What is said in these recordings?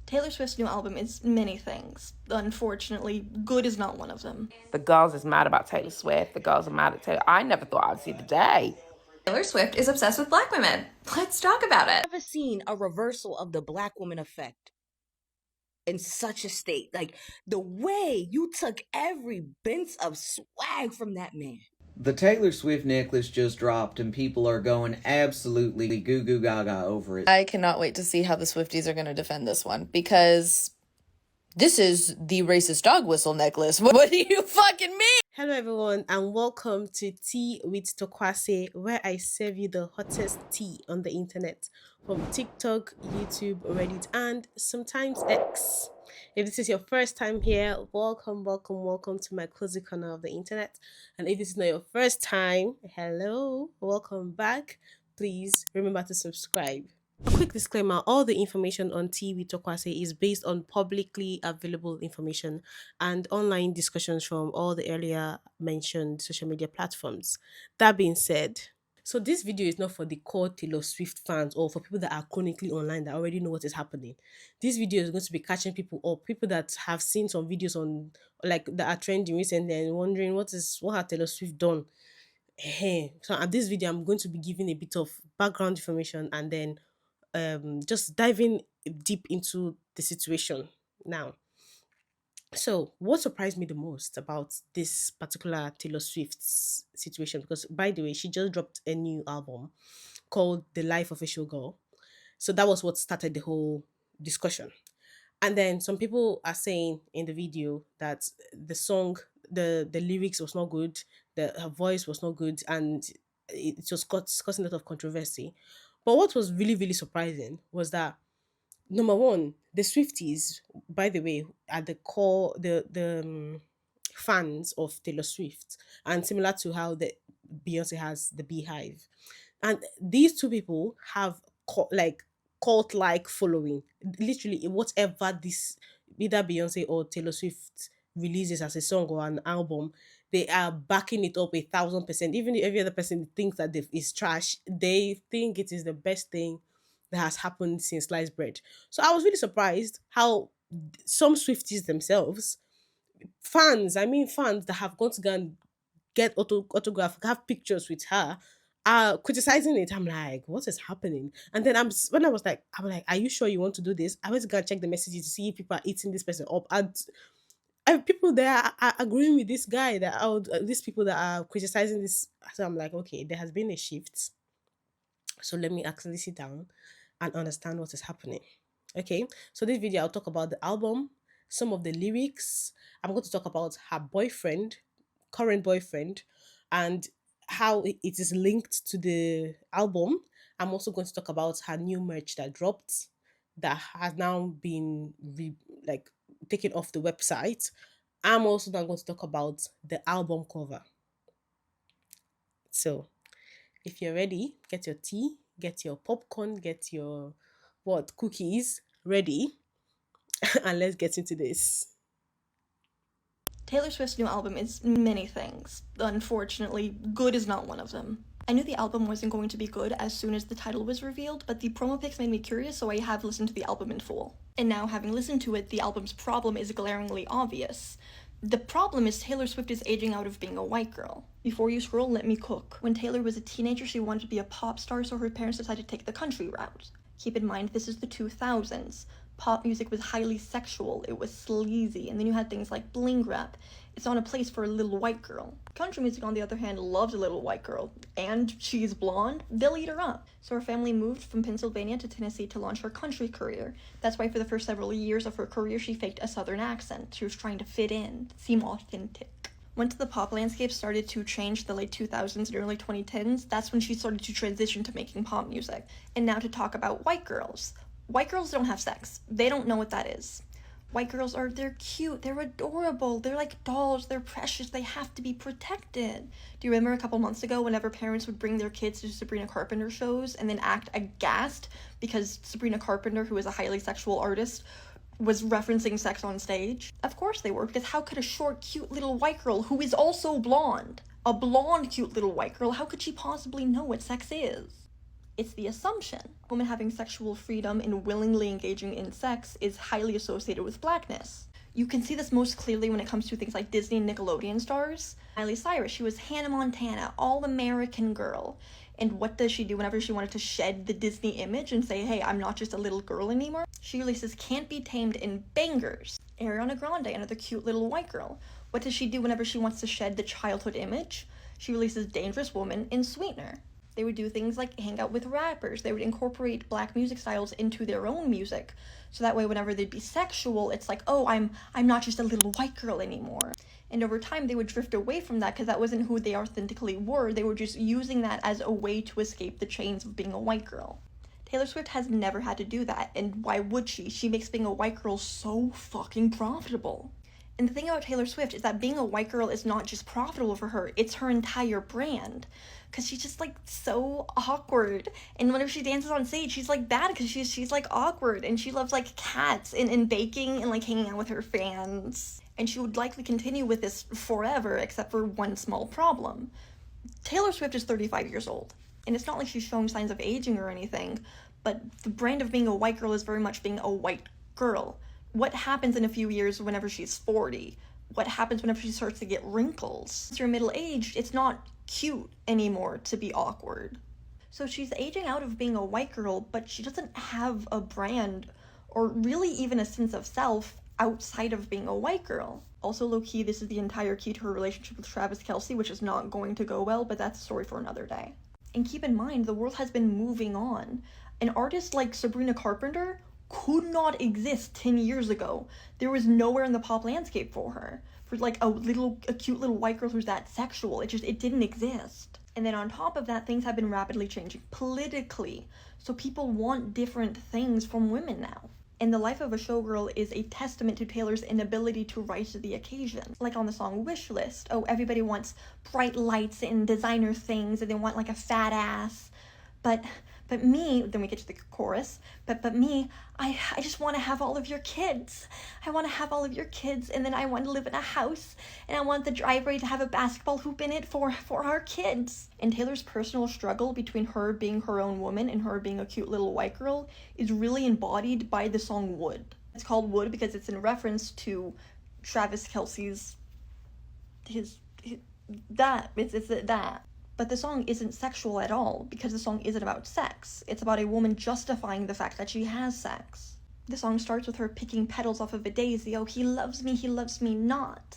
Taylor Swift's new album is many things. Unfortunately, good is not one of them. The girls is mad about Taylor Swift. The girls are mad at Taylor. I never thought I'd see the day. Taylor Swift is obsessed with black women. Let's talk about it. I've never seen a reversal of the black woman effect in such a state. Like, the way you took every bit of swag from that man. The Taylor Swift necklace just dropped and people are going absolutely goo goo gaga over it. I cannot wait to see how the Swifties are going to defend this one, because this is the racist dog whistle necklace. What do you fucking mean? Hello everyone and welcome to Tea with Tokwase, where I serve you the hottest tea on the internet from TikTok, YouTube, Reddit and sometimes X. If this is your first time here, welcome to my cozy corner of the internet. And if this is not your first time, hello, welcome back. Please remember to subscribe. A quick disclaimer, all the information on Tea with Tokwase is based on publicly available information and online discussions from all the earlier mentioned social media platforms. That being said, so this video is not for the core Taylor Swift fans or for people that are chronically online that already know what is happening. This video is going to be catching people up, people that have seen some videos on like that are trending recently and wondering what has Taylor Swift done. So at this video, I'm going to be giving a bit of background information and then just diving deep into the situation now. So what surprised me the most about this particular Taylor Swift situation, because by the way, she just dropped a new album called The Life of a Showgirl. So that was what started the whole discussion. And then some people are saying in the video that the song, the lyrics was not good, her voice was not good, and it was causing a lot of controversy. But what was really, really surprising was that, number one, the Swifties, by the way, are the core, the fans of Taylor Swift, and similar to how the Beyonce has the Beehive, and these two people have cult-like following. Literally, whatever this either Beyonce or Taylor Swift releases as a song or an album, they are backing it up 1,000%. Even if every other person thinks that it's trash, they think it is the best thing that has happened since sliced bread. So I was really surprised how some Swifties themselves, fans that have gone to go and get autograph, have pictures with her, are criticizing it. I'm like, what is happening? And then I'm like, are you sure you want to do this? I went to go and check the messages to see if people are eating this person up. And people there are agreeing with this guy these people that are criticizing this. So I'm like, okay, there has been a shift. So let me actually sit down and understand what is happening. Okay, so this video I'll talk about the album, some of the lyrics. I'm going to talk about her current boyfriend, and how it is linked to the album. I'm also going to talk about her new merch that dropped, that has now been taken off the website. I'm also now going to talk about the album cover. So if you're ready, get your tea, get your popcorn, get your cookies ready, and let's get into this. Taylor Swift's new album is many things. Unfortunately, good is not one of them. I knew the album wasn't going to be good as soon as the title was revealed, but the promo pics made me curious, so I have listened to the album in full. And now, having listened to it, the album's problem is glaringly obvious. The problem is Taylor Swift is aging out of being a white girl. Before you scroll, let me cook. When Taylor was a teenager, she wanted to be a pop star, so her parents decided to take the country route. Keep in mind, this is the 2000s. Pop music was highly sexual, it was sleazy, and then you had things like bling rap. It's not a place for a little white girl. Country music, on the other hand, loves a little white girl, and she's blonde, they'll eat her up. So her family moved from Pennsylvania to Tennessee to launch her country career. That's why for the first several years of her career, she faked a southern accent. She was trying to fit in, seem authentic. Once the pop landscape started to change the late 2000s and early 2010s, that's when she started to transition to making pop music. And now to talk about white girls. White girls don't have sex. They don't know what that is. White girls they're cute, they're adorable, they're like dolls, they're precious, they have to be protected. Do you remember a couple months ago whenever parents would bring their kids to Sabrina Carpenter shows and then act aghast because Sabrina Carpenter, who is a highly sexual artist, was referencing sex on stage? Of course they were, because how could a short, cute little white girl who is also blonde, a blonde, cute little white girl, how could she possibly know what sex is? It's the assumption. Women having sexual freedom and willingly engaging in sex is highly associated with blackness. You can see this most clearly when it comes to things like Disney and Nickelodeon stars. Miley Cyrus, she was Hannah Montana, all-American girl. And what does she do whenever she wanted to shed the Disney image and say, hey, I'm not just a little girl anymore? She releases Can't Be Tamed in bangers. Ariana Grande, another cute little white girl. What does she do whenever she wants to shed the childhood image? She releases Dangerous Woman in Sweetener. They would do things like hang out with rappers. They would incorporate black music styles into their own music. So that way whenever they'd be sexual, it's like, oh, I'm not just a little white girl anymore. And over time, they would drift away from that because that wasn't who they authentically were. They were just using that as a way to escape the chains of being a white girl. Taylor Swift has never had to do that, and why would she? She makes being a white girl so fucking profitable. And the thing about Taylor Swift is that being a white girl is not just profitable for her, it's her entire brand. Because she's just, like, so awkward. And whenever she dances on stage, she's, like, bad because she's like, awkward. And she loves, like, cats and baking and, like, hanging out with her fans. And she would likely continue with this forever, except for one small problem. Taylor Swift is 35 years old. And it's not like she's showing signs of aging or anything, but the brand of being a white girl is very much being a white girl. What happens in a few years whenever she's 40? What happens whenever she starts to get wrinkles? Once you're middle-aged, it's not cute anymore to be awkward. So she's aging out of being a white girl, but she doesn't have a brand or really even a sense of self outside of being a white girl. Also, low-key, this is the entire key to her relationship with Travis Kelce, which is not going to go well, but that's a story for another day. And keep in mind, the world has been moving on. An artist like Sabrina Carpenter could not exist 10 years ago. There was nowhere in the pop landscape for her. For like a cute little white girl who's that sexual. It didn't exist. And then on top of that, things have been rapidly changing politically. So people want different things from women now. And The Life of a Showgirl is a testament to Taylor's inability to rise to the occasion. Like on the song Wish List. Oh, everybody wants bright lights and designer things, and they want like a fat ass. But me, then we get to the chorus, but me, I just want to have all of your kids. I want to have all of your kids, and then I want to live in a house, and I want the driveway to have a basketball hoop in it for our kids. And Taylor's personal struggle between her being her own woman and her being a cute little white girl is really embodied by the song Wood. It's called Wood because it's in reference to Travis Kelce's, that. But the song isn't sexual at all, because the song isn't about sex. It's about a woman justifying the fact that she has sex. The song starts with her picking petals off of a daisy. Oh, he loves me not.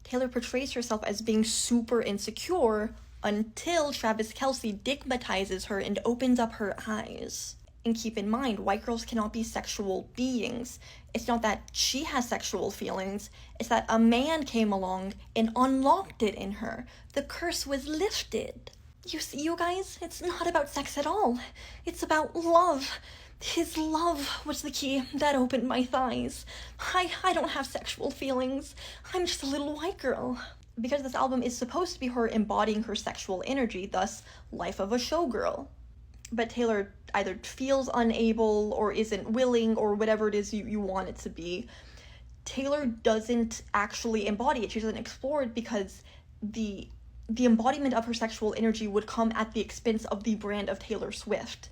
Taylor portrays herself as being super insecure until Travis Kelce digmatizes her and opens up her eyes. And keep in mind, white girls cannot be sexual beings. It's not that she has sexual feelings, it's that a man came along and unlocked it in her. The curse was lifted. You see, you guys, it's not about sex at all. It's about love. His love was the key that opened my thighs. I don't have sexual feelings. I'm just a little white girl. Because this album is supposed to be her embodying her sexual energy, thus, Life of a Showgirl. But Taylor either feels unable or isn't willing or whatever it is you want it to be. Taylor doesn't actually embody it. She doesn't explore it because the embodiment of her sexual energy would come at the expense of the brand of Taylor Swift.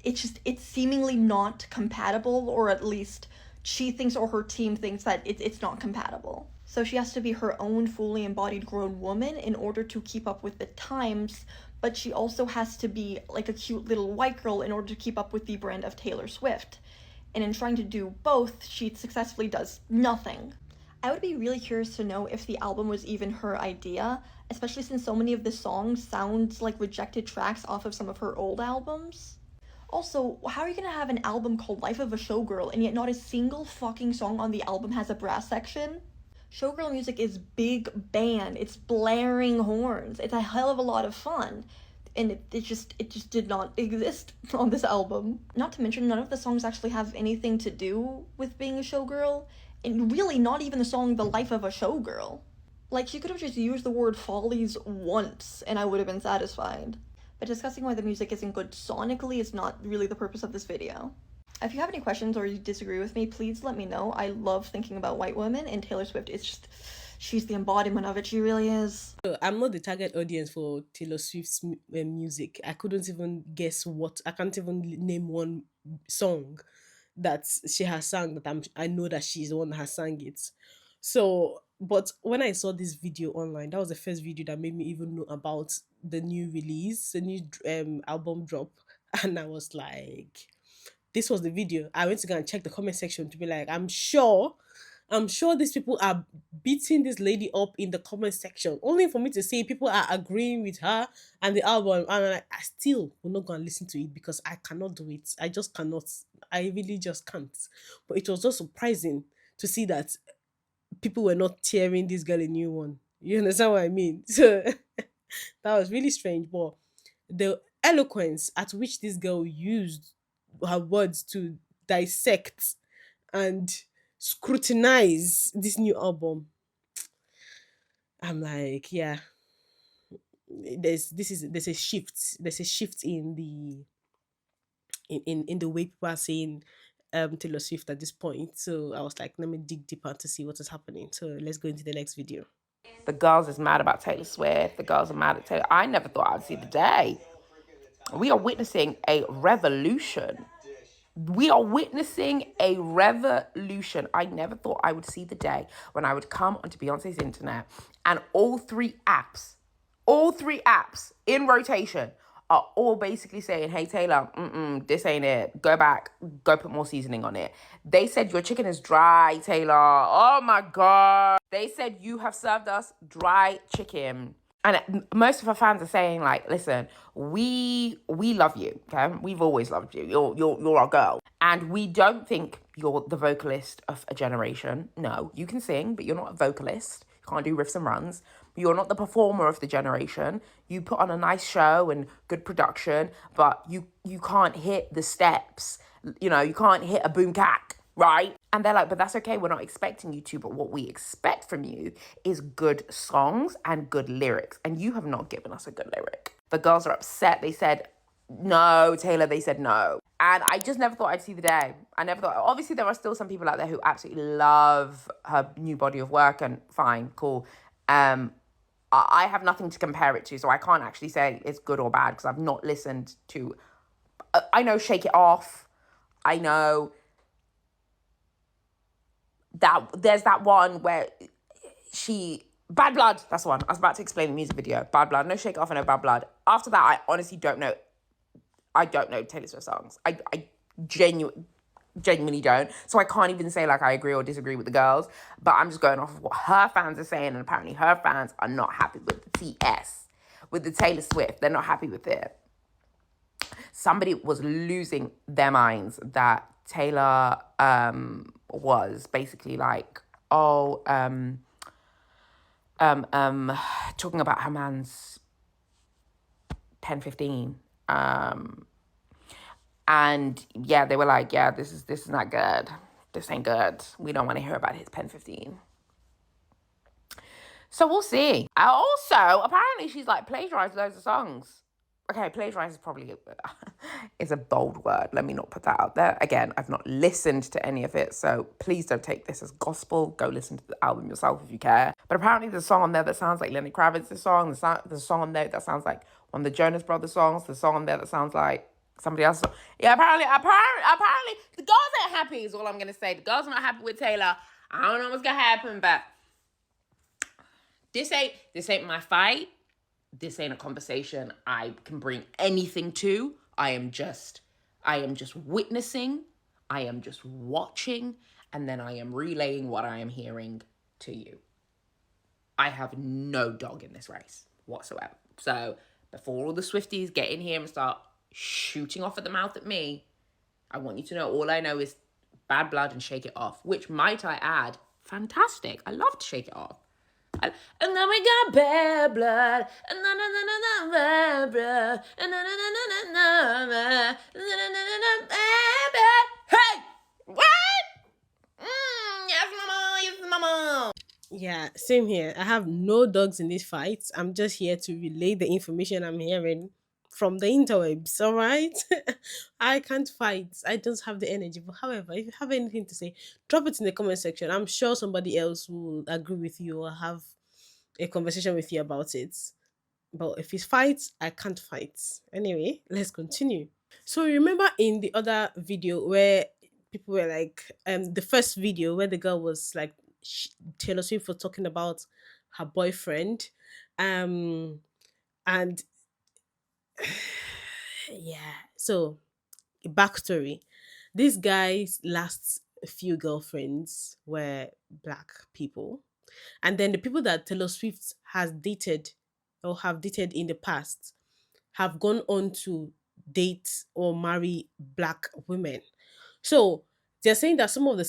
It's seemingly not compatible, or at least she thinks or her team thinks that it's not compatible. So she has to be her own fully embodied grown woman in order to keep up with the times, but she also has to be like a cute little white girl in order to keep up with the brand of Taylor Swift. And in trying to do both, she successfully does nothing. I would be really curious to know if the album was even her idea, especially since so many of the songs sound like rejected tracks off of some of her old albums. Also, how are you gonna have an album called Life of a Showgirl and yet not a single fucking song on the album has a brass section? Showgirl music is big band, it's blaring horns, it's a hell of a lot of fun, and it just did not exist on this album. Not to mention, none of the songs actually have anything to do with being a showgirl, and really not even the song The Life of a Showgirl. Like, she could have just used the word follies once, and I would have been satisfied. But discussing why the music isn't good sonically is not really the purpose of this video. If you have any questions or you disagree with me, please let me know. I love thinking about white women, and Taylor Swift is just she's the embodiment of it. She really is. I'm not the target audience for Taylor Swift's music. I couldn't even guess what. I can't even name one song that she has sung that I know that she's the one that has sang it. So, but when I saw this video online, that was the first video that made me even know about the new release, the new album drop, and I was like, this was the video. I went to go and check the comment section to be like, I'm sure these people are beating this lady up in the comment section, only for me to see people are agreeing with her and the album. And I'm like, I still will not go and listen to it because I cannot do it. I just cannot. I really just can't. But it was just surprising to see that people were not tearing this girl a new one. You understand what I mean? So that was really strange. But the eloquence at which this girl used her words to dissect and scrutinize this new album, I'm like, yeah, there's a shift. There's a shift in the in the way people are saying Taylor Swift at this point. So I was like, let me dig deeper to see what is happening. So let's go into the next video. The girls is mad about Taylor Swift. The girls are mad at Taylor. I never thought I'd see the day. We are witnessing a revolution. We are witnessing a revolution. I never thought I would see the day when I would come onto Beyonce's internet and all three apps in rotation are all basically saying, hey, Taylor, this ain't it. Go back, go put more seasoning on it. They said your chicken is dry, Taylor. Oh my God. They said you have served us dry chicken. And most of our fans are saying, like, listen, we love you, okay? We've always loved you. You're our girl. And we don't think you're the vocalist of a generation. No, you can sing, but you're not a vocalist. You can't do riffs and runs. You're not the performer of the generation. You put on a nice show and good production, but you can't hit the steps. You know, you can't hit a boom cack, right? And they're like, but that's okay. We're not expecting you to. But what we expect from you is good songs and good lyrics. And you have not given us a good lyric. The girls are upset. They said, no, Taylor. They said no. And I just never thought I'd see the day. I never thought. Obviously, there are still some people out there who absolutely love her new body of work. And fine, cool. I have nothing to compare it to. So I can't actually say it's good or bad because I've not listened to... I know Shake It Off. I know... that there's that one where Bad Blood, that's the one. I was about to explain the music video. Bad Blood, no Shake It Off and no Bad Blood. After that, I honestly don't know. I don't know Taylor Swift songs. I genuinely don't. So I can't even say like I agree or disagree with the girls. But I'm just going off of what her fans are saying. And apparently her fans are not happy with the TS. With the Taylor Swift. They're not happy with it. Somebody was losing their minds that Taylor was basically like, talking about her man's pen 15. And yeah, they were like, yeah, this is not good. This ain't good. We don't want to hear about his pen 15. So we'll see. Also, apparently she's like plagiarized loads of songs. Okay, plagiarize is probably is a bold word. Let me not put that out there. Again, I've not listened to any of it, so please don't take this as gospel. Go listen to the album yourself if you care. But apparently there's a song on there that sounds like Lenny Kravitz's song. There's a song on there that sounds like one of the Jonas Brothers songs. There's a song on there that sounds like somebody else's song. Yeah, apparently the girls ain't happy is all I'm going to say. The girls are not happy with Taylor. I don't know what's going to happen, but this ain't my fight. This ain't a conversation I can bring anything to. I am just witnessing. I am just watching. And then I am relaying what I am hearing to you. I have no dog in this race whatsoever. So before all the Swifties get in here and start shooting off at the mouth at me, I want you to know all I know is Bad Blood and Shake It Off, which, might I add, fantastic. I love to Shake It Off. And then we got Bad Blood, and Bad Blood, and hey, what? Yes, mama. Yeah, same here. I have no dogs in this fight. I'm just here to relay the information I'm hearing from the interwebs, all right? I can't fight. I don't have the energy. But however, if you have anything to say, drop it in the comment section. I'm sure somebody else will agree with you or have a conversation with you about it. But if it's fight, I can't fight. Anyway, let's continue. So remember in the other video where people were like, the first video where the girl was like, Taylor Swift was talking about her boyfriend, um, and yeah. So backstory: this guy's last few girlfriends were black people, and then the people that Taylor Swift has dated or have dated in the past have gone on to date or marry black women. So they're saying that some of the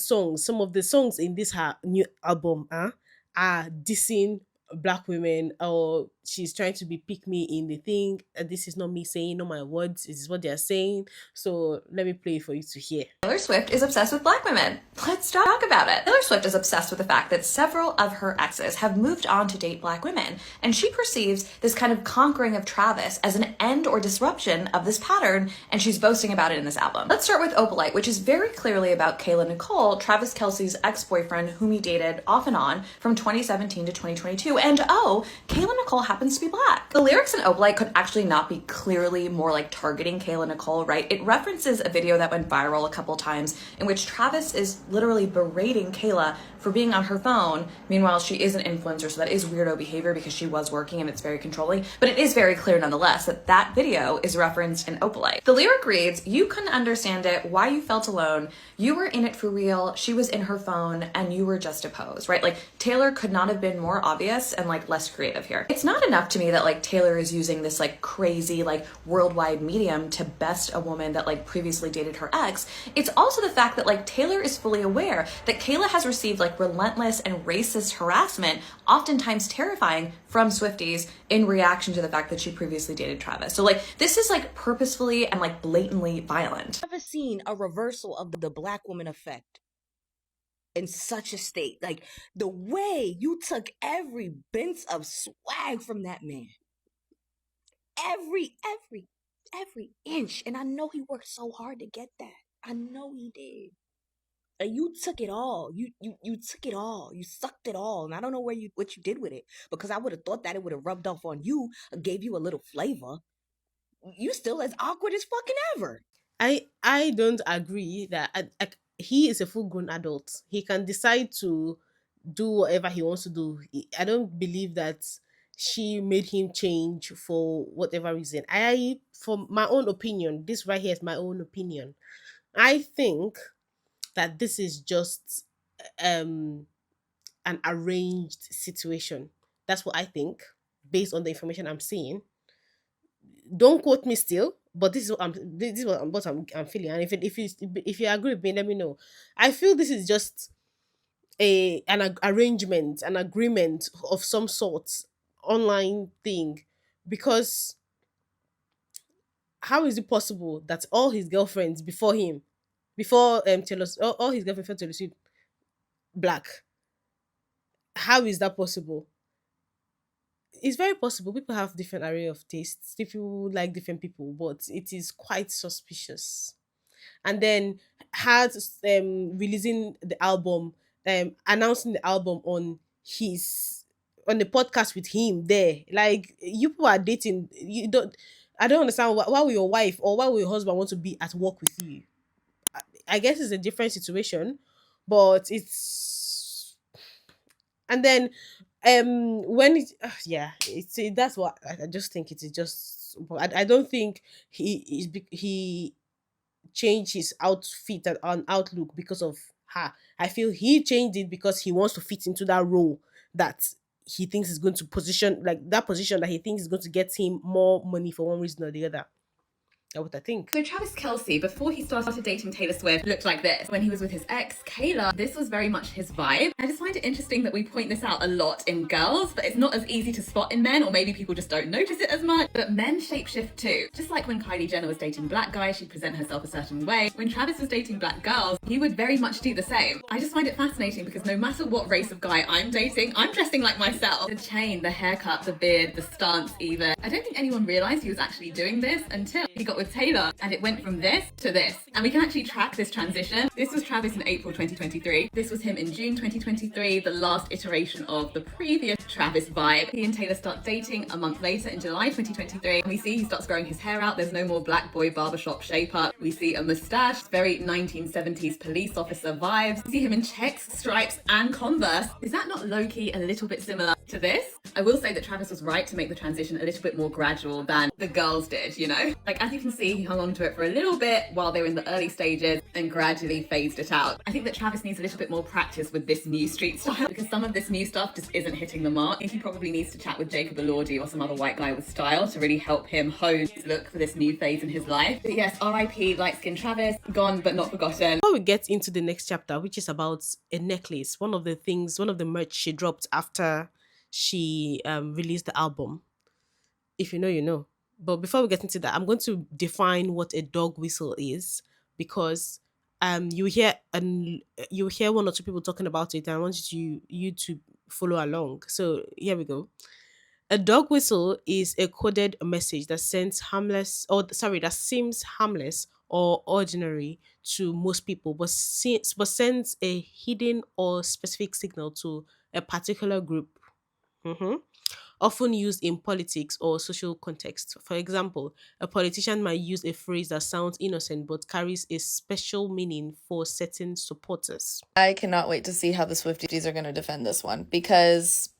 songs in this her new album are dissing black women, or she's trying to be pick me in the thing. And this is not me saying, not my words. This is what they're saying. So let me play it for you to hear. Taylor Swift is obsessed with black women. Let's talk about it. Taylor Swift is obsessed with the fact that several of her exes have moved on to date black women, and she perceives this kind of conquering of Travis as an end or disruption of this pattern, and she's boasting about it in this album. Let's start with Opalite, which is very clearly about Kayla Nicole, Travis Kelce's ex-boyfriend, whom he dated off and on from 2017 to 2022. And oh, Kayla Nicole happens to be black. The lyrics in Opalite could actually not be clearly more like targeting Kayla Nicole, right? It references a video that went viral a couple times in which Travis is literally berating Kayla for being on her phone. Meanwhile, she is an influencer, so that is weirdo behavior because she was working and it's very controlling. But it is very clear nonetheless that that video is referenced in Opalite. The lyric reads, "You couldn't understand it, why you felt alone. You were in it for real, she was in her phone, and you were just a pose," right? Like, Taylor could not have been more obvious and like less creative here. It's not enough to me that like Taylor is using this like crazy like worldwide medium to best a woman that like previously dated her ex. It's also the fact that like Taylor is fully aware that Kayla has received like relentless and racist harassment, oftentimes terrifying, from Swifties in reaction to the fact that she previously dated Travis. So like this is like purposefully and like blatantly violent. I've never seen a reversal of the black woman effect in such a state. Like the way you took every bit of swag from that man. Every inch. And I know he worked so hard to get that. I know he did. And you took it all. You took it all. You sucked it all. And I don't know what you did with it. Because I would have thought that it would have rubbed off on you and gave you a little flavor. You still as awkward as fucking ever. I don't agree that he is a full grown adult. He can decide to do whatever he wants to do. I don't believe that she made him change for whatever reason. For my own opinion, this right here is my own opinion. I think that this is just um an arranged situation. That's what I think, based on the information I'm seeing. Don't quote me still, but this is what I'm feeling. And if you agree with me, let me know. I feel this is just arrangement, an agreement of some sort, online thing, because how is it possible that all his girlfriends before him, before all his girlfriends before Taylor Swift, black? How is that possible? It's very possible. People have different array of tastes. People like different people, but it is quite suspicious. And then had releasing the album, announcing the album on the podcast with him there. Like, you people are dating. You don't. I don't understand why will your wife or why will your husband want to be at work with you? I guess it's a different situation, but it's. And then when yeah, that's what I just think it is just. But I don't think he changed his outfit and outlook because of her. I feel he changed it because he wants to fit into that role that he thinks is going to position, like that position that he thinks is going to get him more money for one reason or the other. what I think. So Travis Kelce, before he started dating Taylor Swift, looked like this. When he was with his ex, Kayla, this was very much his vibe. I just find it interesting that we point this out a lot in girls, but it's not as easy to spot in men, or maybe people just don't notice it as much. But men shapeshift too. Just like when Kylie Jenner was dating black guys, she'd present herself a certain way. When Travis was dating black girls, he would very much do the same. I just find it fascinating because no matter what race of guy I'm dating, I'm dressing like myself. The chain, the haircut, the beard, the stance even. I don't think anyone realized he was actually doing this until he got with Taylor, and it went from this to this. And we can actually track this transition. This was Travis in April 2023. This was him in June 2023, the last iteration of the previous Travis vibe. He and Taylor start dating a month later in July 2023. We see he starts growing his hair out. There's no more black boy barbershop shape up. We see a mustache, very 1970s police officer vibes. We see him in checks, stripes, and Converse. Is that not low-key a little bit similar to this? I will say that Travis was right to make the transition a little bit more gradual than the girls did, you know? Like, as you can see, he hung on to it for a little bit while they were in the early stages and gradually phased it out. I think that Travis needs a little bit more practice with this new street style because some of this new stuff just isn't hitting the mark. I think he probably needs to chat with Jacob Elordi or some other white guy with style to really help him hone his look for this new phase in his life. But yes, RIP light-skinned Travis, gone but not forgotten. Before we get into the next chapter, which is about a necklace, one of the merch she dropped after she released the album. If you know, you know. But before we get into that, I'm going to define what a dog whistle is, because you hear one or two people talking about it, and I want you to follow along. So here we go. A dog whistle is a coded message that seems harmless or ordinary to most people, but sends a hidden or specific signal to a particular group. Mhm. Often used in politics or social context. For example, a politician might use a phrase that sounds innocent but carries a special meaning for certain supporters. I cannot wait to see how the Swifties are going to defend this one, because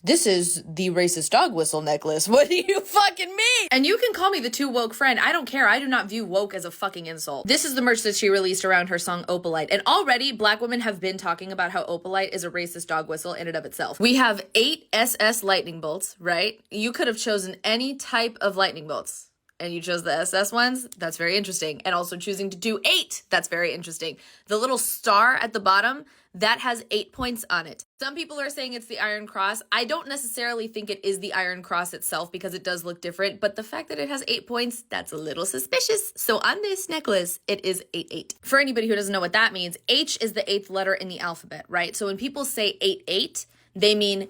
this is the racist dog whistle necklace. What do you fucking mean? And you can call me the too woke friend. I don't care. I do not view woke as a fucking insult. This is the merch that she released around her song Opalite. And already black women have been talking about how Opalite is a racist dog whistle in and of itself. We have 8 SS lightning bolts, right? You could have chosen any type of lightning bolts, and you chose the SS ones. That's very interesting. And also choosing to do 8. That's very interesting. The little star at the bottom, that has 8 points on it. Some people are saying it's the Iron Cross. I don't necessarily think it is the Iron Cross itself because it does look different, but the fact that it has 8 points, that's a little suspicious. So on this necklace, it is 8-8. For anybody who doesn't know what that means, H is the 8th letter in the alphabet, right? So when people say 8-8, they mean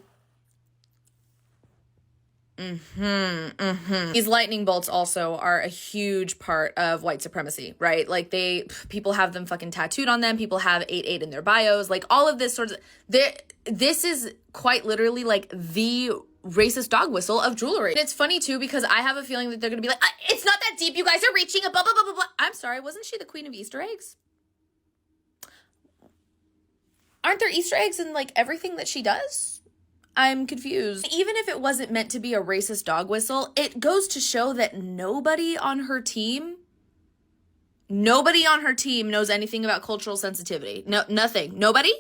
These lightning bolts also are a huge part of white supremacy, right? Like people have them fucking tattooed on them. People have 8-8 in their bios. Like all of this sort of, this is quite literally like the racist dog whistle of jewelry. And it's funny too, because I have a feeling that they're gonna be like, it's not that deep. You guys are reaching a blah, blah, blah, blah, blah. I'm sorry. Wasn't she the queen of Easter eggs? Aren't there Easter eggs in like everything that she does? I'm confused. Even if it wasn't meant to be a racist dog whistle, it goes to show that nobody on her team knows anything about cultural sensitivity. No, nothing. Nobody?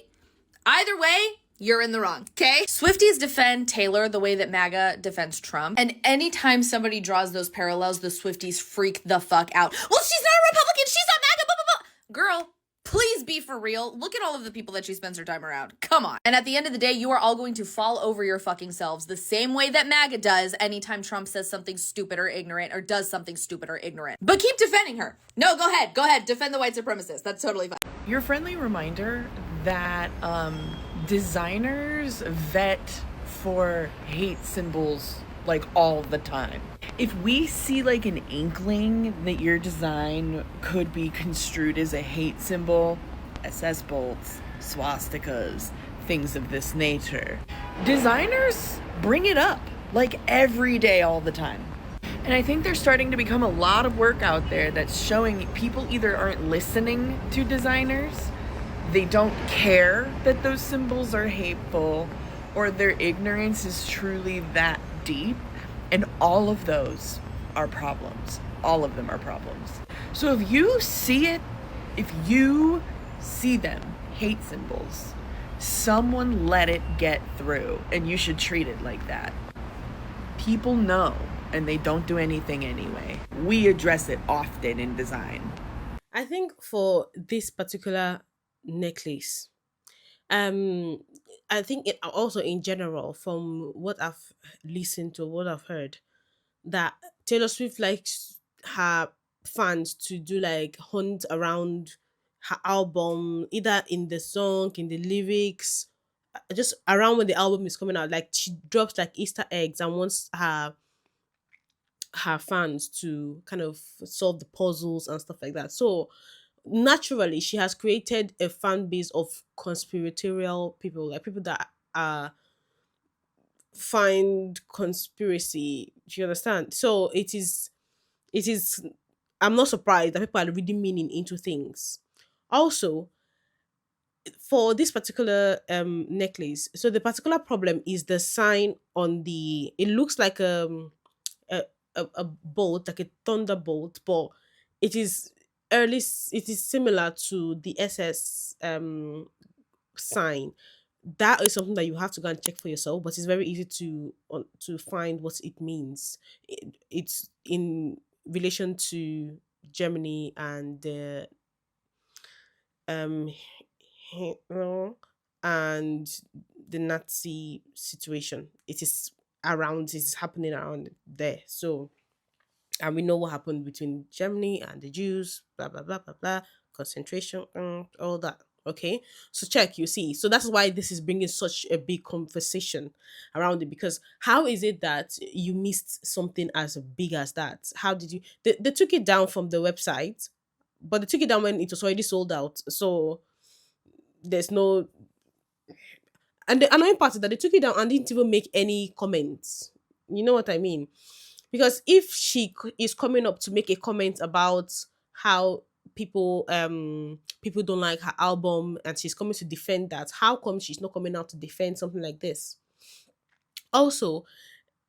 Either way, you're in the wrong, okay? Swifties defend Taylor the way that MAGA defends Trump. And anytime somebody draws those parallels, the Swifties freak the fuck out. Well, she's not a Republican. She's not MAGA, blah, blah, blah. Girl, please be for real. Look at all of the people that she spends her time around. Come on. And at the end of the day, you are all going to fall over your fucking selves the same way that MAGA does anytime Trump says something stupid or ignorant or does something stupid or ignorant. But keep defending her. No, go ahead. Go ahead. Defend the white supremacist. That's totally fine. Your friendly reminder that designers vet for hate symbols like all the time. If we see like an inkling that your design could be construed as a hate symbol, SS bolts, swastikas, things of this nature, designers bring it up like every day, all the time. And I think there's starting to become a lot of work out there that's showing people either aren't listening to designers, they don't care that those symbols are hateful, or their ignorance is truly that deep. And all of those are problems. All of them are problems. So if you see it, if you see them, hate symbols, someone let it get through, and you should treat it like that. People know and they don't do anything anyway. We address it often in design. I think for this particular necklace, um, I think it also in general, from what I've listened to, what I've heard, that Taylor Swift likes her fans to do like hunt around her album, either in the song, in the lyrics, just around when the album is coming out. Like she drops like Easter eggs and wants her fans to kind of solve the puzzles and stuff like that. So naturally, she has created a fan base of conspiratorial people, like people that find conspiracy. Do you understand? So it is I'm not surprised that people are reading meaning into things. Also, for this particular necklace, so the particular problem is the sign on the, it looks like a, a bolt, like a thunderbolt, but it is it is similar to the SS sign. That is something that you have to go and check for yourself, but it's very easy to find what it means. It's in relation to Germany and the um Hitler and the Nazi situation. It is around, it is happening around there. So, and we know what happened between Germany and the Jews, blah blah blah blah blah, concentration, all that. Okay, so check, you see. So that's why this is bringing such a big conversation around it, because how is it that you missed something as big as that? How did you? They took it down from the website, but they took it down when it was already sold out. So there's no, and the annoying part is that they took it down and didn't even make any comments. You know what I mean? Because if is coming up to make a comment about how people don't like her album and she's coming to defend that, how come she's not coming out to defend something like this? Also,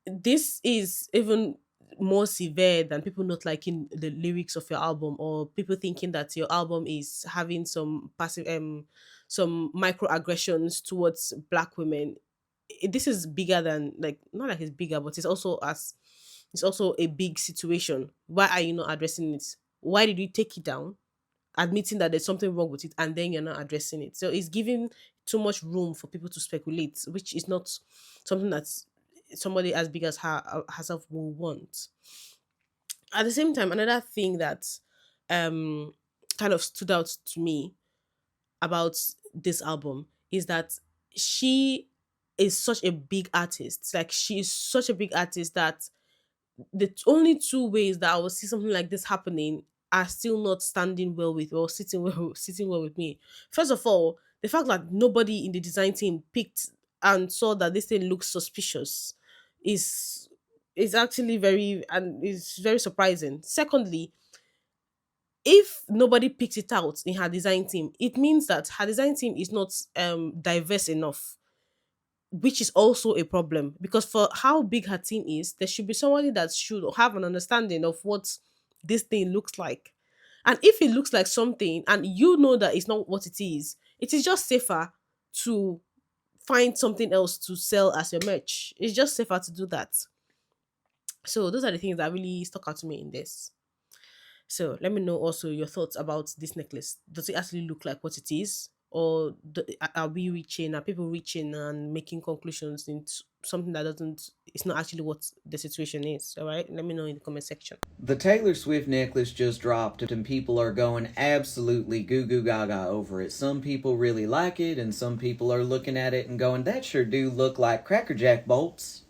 this is even more severe than people not liking the lyrics of your album, or people thinking that your album is having some passive some microaggressions towards black women. This is bigger than, like, not like it's bigger, but it's also a big situation. Why are you not addressing it? Why did you take it down, admitting that there's something wrong with it, and then you're not addressing it? So it's giving too much room for people to speculate, which is not something that somebody as big as her herself will want. At the same time, another thing that um kind of stood out to me about this album is that she is such a big artist. Like, she is such a big artist that the only two ways that I will see something like this happening are still not standing well with, or sitting well with me. First of all, the fact that nobody in the design team picked and saw that this thing looks suspicious is actually very surprising. Secondly, if nobody picks it out in her design team, it means that her design team is not diverse enough, which is also a problem, because for how big her team is, there should be somebody that should have an understanding of what this thing looks like. And if it looks like something and you know that it's not what it is just safer to find something else to sell as your merch. It's just safer to do that. So those are the things that really stuck out to me in this. So let me know also your thoughts about this necklace. Does it actually look like what it is? Or are people reaching and making conclusions into something that it's not actually what the situation is? All right, let me know in the comment section. The Taylor Swift necklace just dropped and people are going absolutely goo goo gaga over it. Some people really like it, and some people are looking at it and going, that sure do look like Cracker Jack bolts.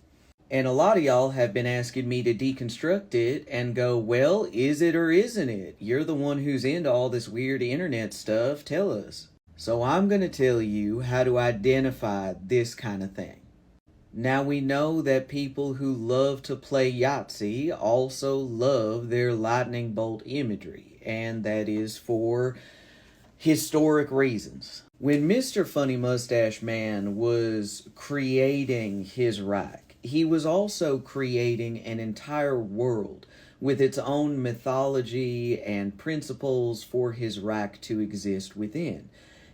And a lot of y'all have been asking me to deconstruct it and go, well, is it or isn't it? You're the one who's into all this weird internet stuff. Tell us. So I'm going to tell you how to identify this kind of thing. Now, we know that people who love to play Yahtzee also love their lightning bolt imagery, and that is for historic reasons. When Mr. Funny Mustache Man was creating his Reich, he was also creating an entire world with its own mythology and principles for his Reich to exist within.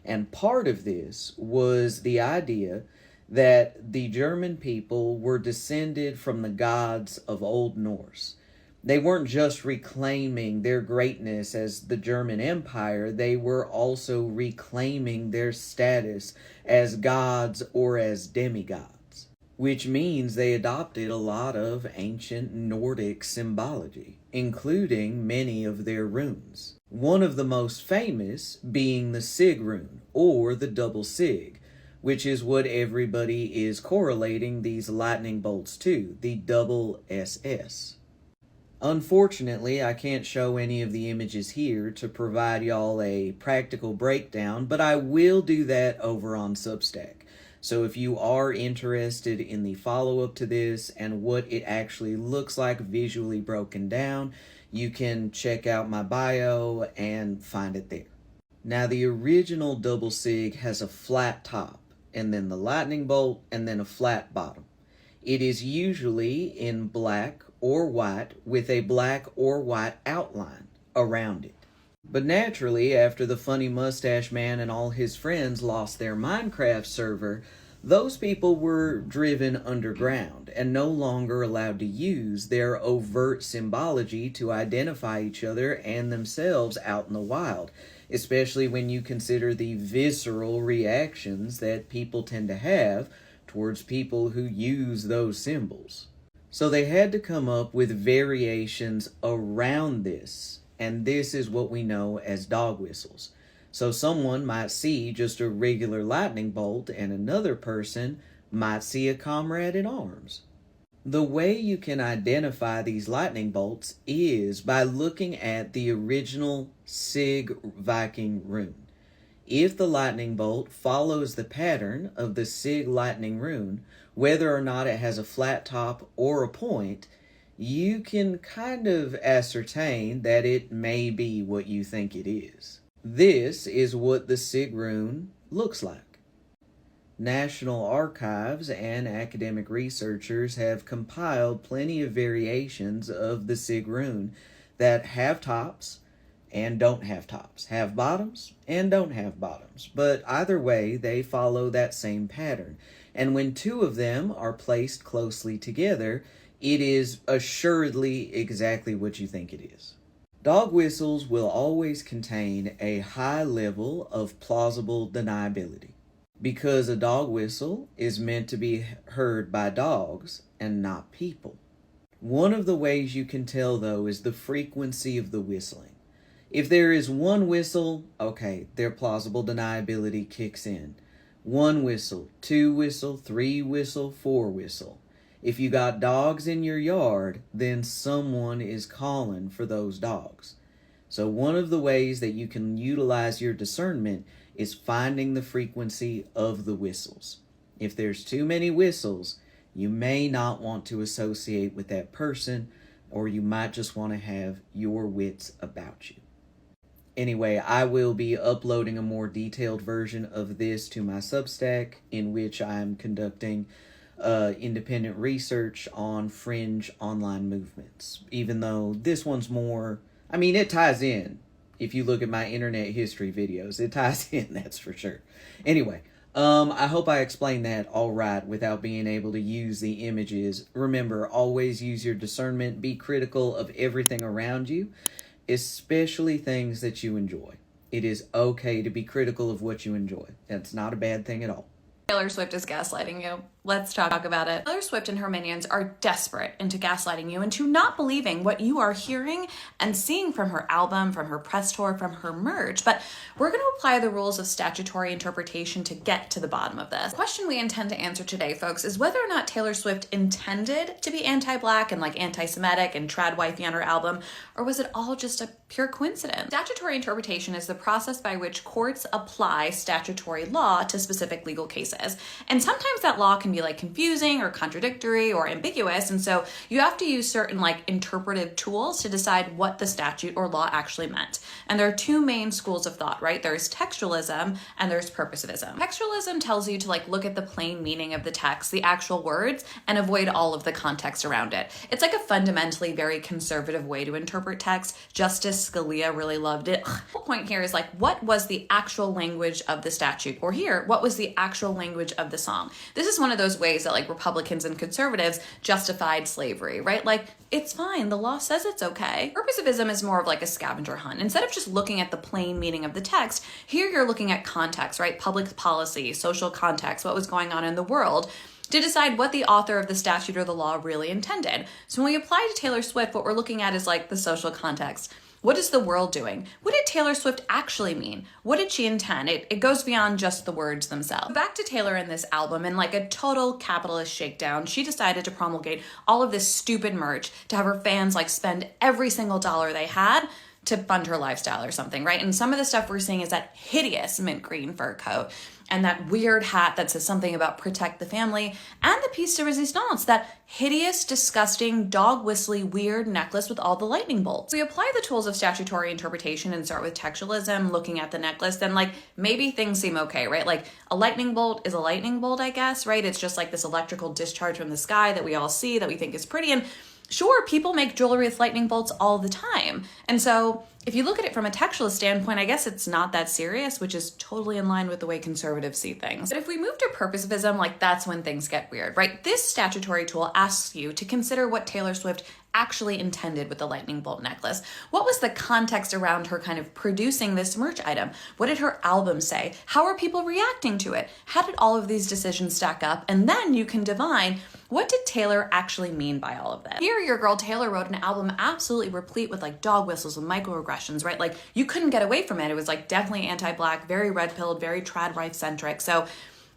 And part of this was the idea that the German people were descended from the gods of Old Norse. They weren't just reclaiming their greatness as the German Empire, they were also reclaiming their status as gods or as demigods, which means they adopted a lot of ancient Nordic symbology, including many of their runes. One of the most famous being the Sig rune, or the double Sig, which is what everybody is correlating these lightning bolts to, the double SS. Unfortunately, I can't show any of the images here to provide y'all a practical breakdown, but I will do that over on Substack. So if you are interested in the follow-up to this and what it actually looks like visually broken down, you can check out my bio and find it there. Now, the original double Sig has a flat top, and then the lightning bolt, and then a flat bottom. It is usually in black or white with a black or white outline around it. But naturally, after the funny mustache man and all his friends lost their Minecraft server, those people were driven underground and no longer allowed to use their overt symbology to identify each other and themselves out in the wild, especially when you consider the visceral reactions that people tend to have towards people who use those symbols. So they had to come up with variations around this, and this is what we know as dog whistles. So someone might see just a regular lightning bolt, and another person might see a comrade in arms. The way you can identify these lightning bolts is by looking at the original Sig Viking rune. If the lightning bolt follows the pattern of the Sig lightning rune, whether or not it has a flat top or a point, you can kind of ascertain that it may be what you think it is. This is what the Sig rune looks like. National archives and academic researchers have compiled plenty of variations of the Sig rune that have tops and don't have tops, have bottoms and don't have bottoms, but either way they follow that same pattern. And when two of them are placed closely together, it is assuredly exactly what you think it is. Dog whistles will always contain a high level of plausible deniability, because a dog whistle is meant to be heard by dogs and not people. One of the ways you can tell, though, is the frequency of the whistling. If there is one whistle, okay, their plausible deniability kicks in. One whistle, two whistle, three whistle, four whistle. If you got dogs in your yard, then someone is calling for those dogs. So one of the ways that you can utilize your discernment is finding the frequency of the whistles. If there's too many whistles, you may not want to associate with that person, or you might just want to have your wits about you. Anyway, I will be uploading a more detailed version of this to my Substack, in which I'm conducting independent research on fringe online movements. Even though this one's more, I mean, it ties in. If you look at my internet history videos, it ties in, that's for sure. Anyway, I hope I explained that all right without being able to use the images. Remember, always use your discernment. Be critical of everything around you, especially things that you enjoy. It is okay to be critical of what you enjoy. That's not a bad thing at all. Taylor Swift is gaslighting you. Let's talk about it. Taylor Swift and her minions are desperate into gaslighting you into not believing what you are hearing and seeing from her album, from her press tour, from her merch. But we're going to apply the rules of statutory interpretation to get to the bottom of this. The question we intend to answer today, folks, is whether or not Taylor Swift intended to be anti-Black and like anti-Semitic and trad wifey on her album, or was it all just a pure coincidence? Statutory interpretation is the process by which courts apply statutory law to specific legal cases. And sometimes that law can be be like confusing or contradictory or ambiguous. And so you have to use certain like interpretive tools to decide what the statute or law actually meant. And there are two main schools of thought, right? There's textualism and there's purposivism. Textualism tells you to like look at the plain meaning of the text, the actual words, and avoid all of the context around it. It's like a fundamentally very conservative way to interpret text. Justice Scalia really loved it. The whole point here is like, what was the actual language of the statute? Or here, what was the actual language of the song? This is one of those ways that like Republicans and conservatives justified slavery, right? Like, it's fine, the law says it's okay. Purposivism is more of like a scavenger hunt. Instead of just looking at the plain meaning of the text, here you're looking at context, right? Public policy, social context, what was going on in the world, to decide what the author of the statute or the law really intended. So when we apply to Taylor Swift, what we're looking at is like the social context. What is the world doing? What did Taylor Swift actually mean? What did she intend? It goes beyond just the words themselves. Back to Taylor in this album, and like a total capitalist shakedown, she decided to promulgate all of this stupid merch to have her fans like spend every single dollar they had to fund her lifestyle or something, right? And some of the stuff we're seeing is that hideous mint green fur coat and that weird hat that says something about protect the family, and the piece de resistance, that hideous, disgusting, dog whistly, weird necklace with all the lightning bolts. We apply the tools of statutory interpretation and start with textualism, looking at the necklace, then like maybe things seem okay, right? Like a lightning bolt is a lightning bolt, I guess, right? It's just like this electrical discharge from the sky that we all see that we think is pretty, and sure, people make jewelry with lightning bolts all the time. And so if you look at it from a textualist standpoint, I guess it's not that serious, which is totally in line with the way conservatives see things. But if we move to purposivism, like that's when things get weird, right? This statutory tool asks you to consider what Taylor Swift actually intended with the lightning bolt necklace. What was the context around her kind of producing this merch item? What did her album say? How are people reacting to it? How did all of these decisions stack up? And then you can divine, what did Taylor actually mean by all of this? Here, your girl Taylor wrote an album absolutely replete with like dog whistles and microaggressions, right? Like you couldn't get away from it. It was like definitely anti-Black, very red-pilled, very trad right-centric. So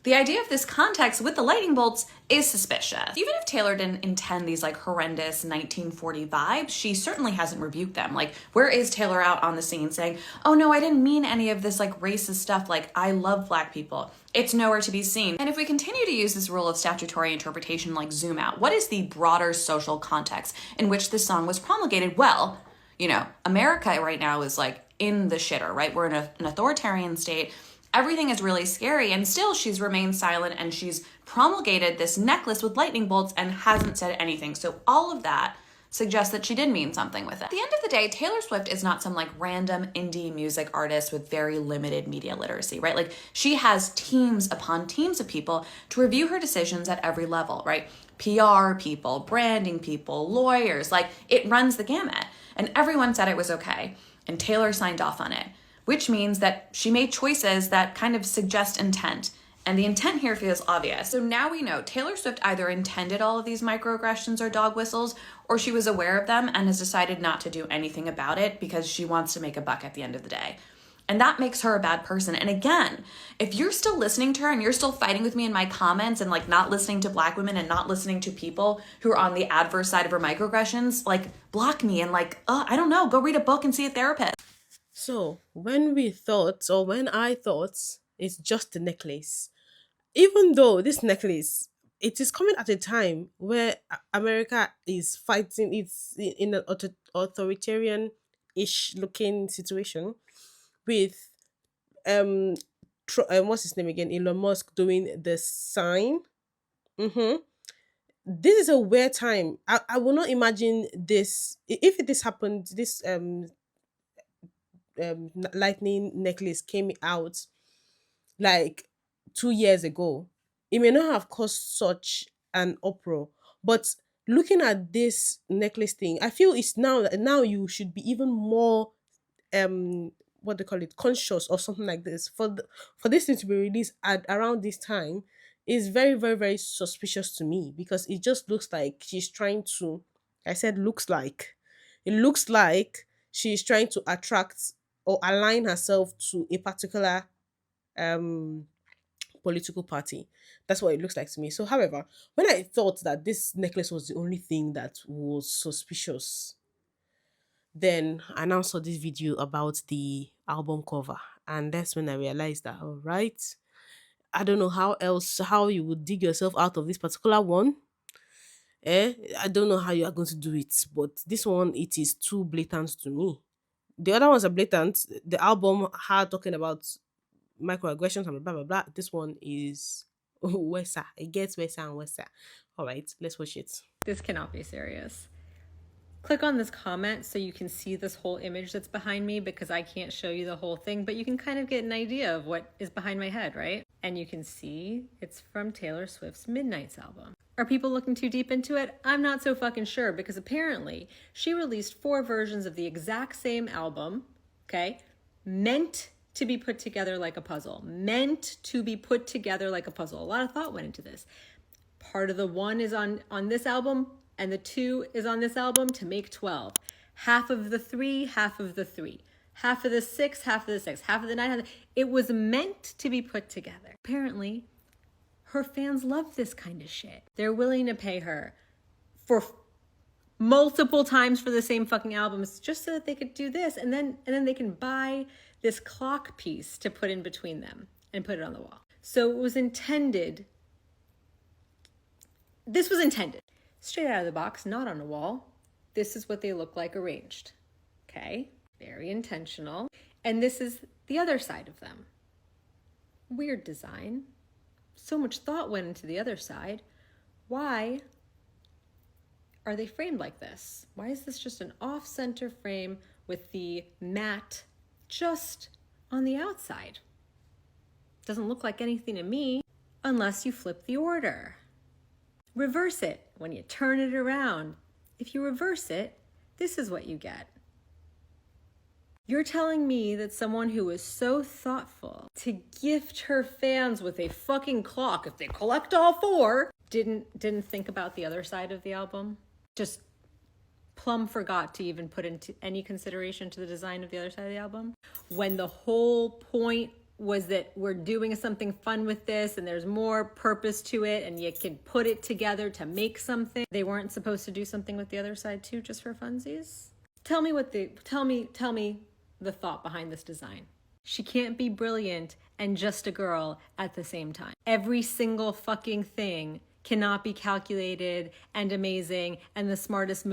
the idea of this context with the lightning bolts is suspicious. Even if Taylor didn't intend these like horrendous 1940 vibes, she certainly hasn't rebuked them. Like, where is Taylor out on the scene saying, oh no, I didn't mean any of this like racist stuff, like I love Black people? It's nowhere to be seen. And if we continue to use this rule of statutory interpretation, like zoom out, what is the broader social context in which this song was promulgated? Well, you know, America right now is like in the shitter, right? We're in an authoritarian state. Everything is really scary, and still she's remained silent, and she's promulgated this necklace with lightning bolts and hasn't said anything. So all of that suggests that she did mean something with it. At the end of the day, Taylor Swift is not some like random indie music artist with very limited media literacy, right? Like she has teams upon teams of people to review her decisions at every level, right? PR people, branding people, lawyers, like it runs the gamut. And everyone said it was okay, and Taylor signed off on it, which means that she made choices that kind of suggest intent. And the intent here feels obvious. So now we know Taylor Swift either intended all of these microaggressions or dog whistles, or she was aware of them and has decided not to do anything about it because she wants to make a buck at the end of the day. And that makes her a bad person. And again, if you're still listening to her and you're still fighting with me in my comments and like not listening to Black women and not listening to people who are on the adverse side of her microaggressions, like block me and like, I don't know, go read a book and see a therapist. So when I thought it's just a necklace, even though this necklace, it is coming at a time where America is fighting, it's in an authoritarian-ish looking situation with what's his name again, Elon Musk doing the sign. Mm-hmm. This is a weird time. I will not imagine this if this happened. This lightning necklace came out like 2 years ago, it may not have caused such an uproar. But looking at this necklace thing, I feel it's now you should be even more what they call it, conscious or something like this. For this thing to be released at around this time is very, very, very suspicious to me, because it just looks like she's trying to, I said looks like, it looks like she's trying to attract or align herself to a particular um political party. That's what it looks like to me. So, however, when I thought that this necklace was the only thing that was suspicious, then I now saw this video about the album cover, and that's when I realized that, all right, I don't know how you would dig yourself out of this particular one. I don't know how you are going to do it, but this one, it is too blatant to me. The other ones are blatant. The album had talking about microaggressions and blah blah blah. This one is worse. It gets worse and worse. All right, let's watch it. This cannot be serious. Click on this comment so you can see this whole image that's behind me, because I can't show you the whole thing, but you can kind of get an idea of what is behind my head, right? And you can see it's from Taylor Swift's Midnights album. Are people looking too deep into it? I'm not so fucking sure, because apparently she released 4 versions of the exact same album, okay? Meant to be put together like a puzzle. Meant to be put together like a puzzle. A lot of thought went into this. Part of the 1 is on this album, and the 2 is on this album to make 12. Half of the 3, half of the 3. Half of the 6, half of the 6, half of the 9. It was meant to be put together. Apparently, her fans love this kind of shit. They're willing to pay her for multiple times for the same fucking albums just so that they could do this, and then they can buy this clock piece to put in between them and put it on the wall. So it was intended. This was intended. Straight out of the box, not on a wall. This is what they look like arranged. Okay? Very intentional. And this is the other side of them. Weird design. So much thought went into the other side. Why are they framed like this? Why is this just an off-center frame with the mat just on the outside? Doesn't look like anything to me unless you flip the order. Reverse it when you turn it around. If you reverse it, this is what you get. You're telling me that someone who was so thoughtful to gift her fans with a fucking clock, if they collect all 4, didn't think about the other side of the album? Just plumb forgot to even put into any consideration to the design of the other side of the album? When the whole point was that we're doing something fun with this and there's more purpose to it and you can put it together to make something. They weren't supposed to do something with the other side too, just for funsies? Tell me the thought behind this design. She can't be brilliant and just a girl at the same time. Every single fucking thing cannot be calculated and amazing and the smartest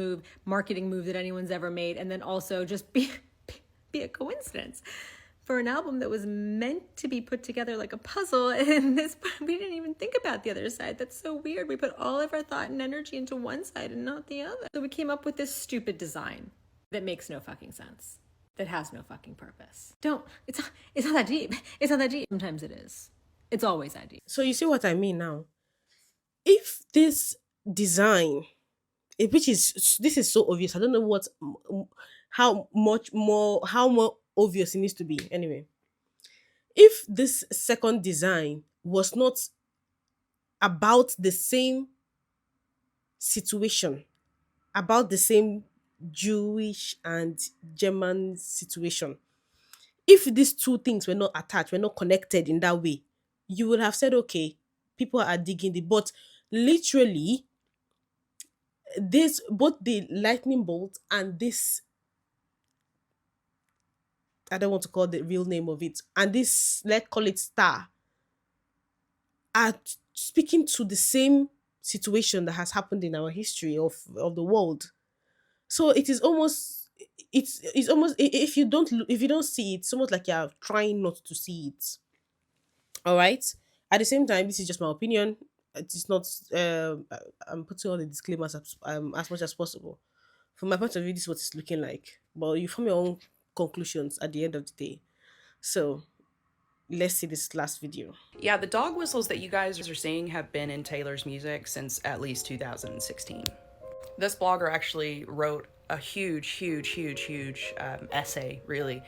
marketing move that anyone's ever made, and then also just be a coincidence. For an album that was meant to be put together like a puzzle, and we didn't even think about the other side. That's so weird. We put all of our thought and energy into one side and not the other. So we came up with this stupid design that makes no fucking sense, that has no fucking purpose. It's not that deep. It's not that deep. Sometimes it is. It's always that deep. So you see what I mean now? If this design, this is so obvious. I don't know how more obvious it needs to be. Anyway, if this second design was not about the same situation, about the same Jewish and German situation, if these 2 things were not attached, were not connected in that way, you would have said, okay, people are digging it. But literally, both the lightning bolt and this, I don't want to call the real name of it, and this, let's call it star, are speaking to the same situation that has happened in our history of the world. So it is almost, it's almost, if you don't see it, it's almost like you're trying not to see it. All right. At the same time, this is just my opinion. It is not. I'm putting all the disclaimers as much as possible. From my point of view, this is what it's looking like. But you form your own conclusions at the end of the day. So let's see this last video. Yeah, the dog whistles that you guys are seeing have been in Taylor's music since at least 2016. This blogger actually wrote a huge essay, really,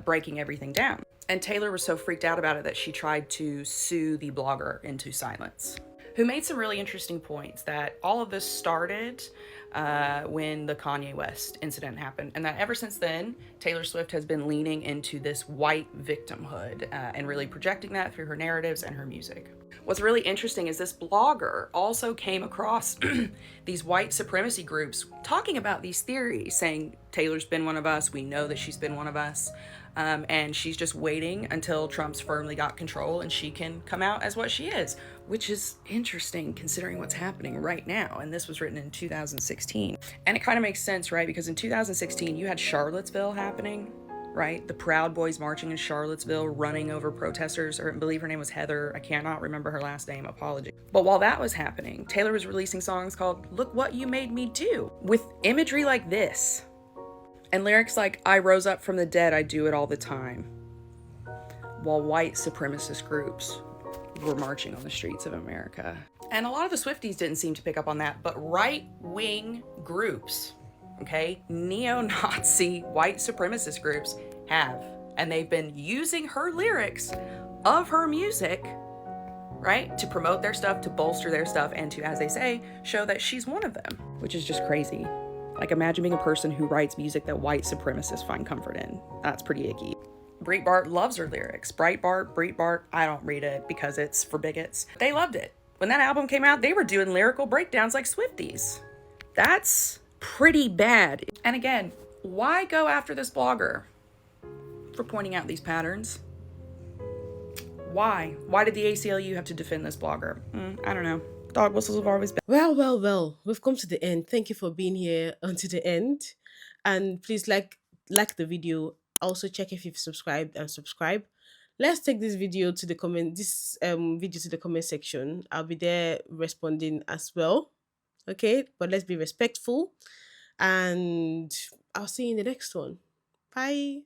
breaking everything down. And Taylor was so freaked out about it that she tried to sue the blogger into silence, who made some really interesting points that all of this started when the Kanye West incident happened, and that ever since then, Taylor Swift has been leaning into this white victimhood and really projecting that through her narratives and her music. What's really interesting is this blogger also came across these white supremacy groups talking about these theories, saying Taylor's been one of us, we know that she's been one of us. And she's just waiting until Trump's firmly got control and she can come out as what she is, which is interesting considering what's happening right now. And this was written in 2016. And it kind of makes sense, right? Because in 2016, you had Charlottesville happening, right? The Proud Boys marching in Charlottesville, running over protesters, or I believe her name was Heather. I cannot remember her last name, apology. But while that was happening, Taylor was releasing songs called Look What You Made Me Do, with imagery like this. And lyrics like, I rose up from the dead, I do it all the time. While white supremacist groups were marching on the streets of America. And a lot of the Swifties didn't seem to pick up on that, but right-wing groups, okay, neo-Nazi white supremacist groups have. And they've been using her lyrics of her music, right, to promote their stuff, to bolster their stuff, and to, as they say, show that she's one of them, which is just crazy. Like, imagine being a person who writes music that white supremacists find comfort in. That's pretty icky. Breitbart loves her lyrics. Breitbart, I don't read it because it's for bigots. They loved it. When that album came out, they were doing lyrical breakdowns like Swifties. That's pretty bad. And again, why go after this blogger for pointing out these patterns? Why? Why did the ACLU have to defend this blogger? I don't know. Dog whistles have always been. Well, we've come to the end. Thank you for being here until the end. And please like the video. Also check if you've subscribed and subscribe. Let's take this video to the comment section. I'll be there responding as well. Okay, but let's be respectful. And I'll see you in the next one. Bye.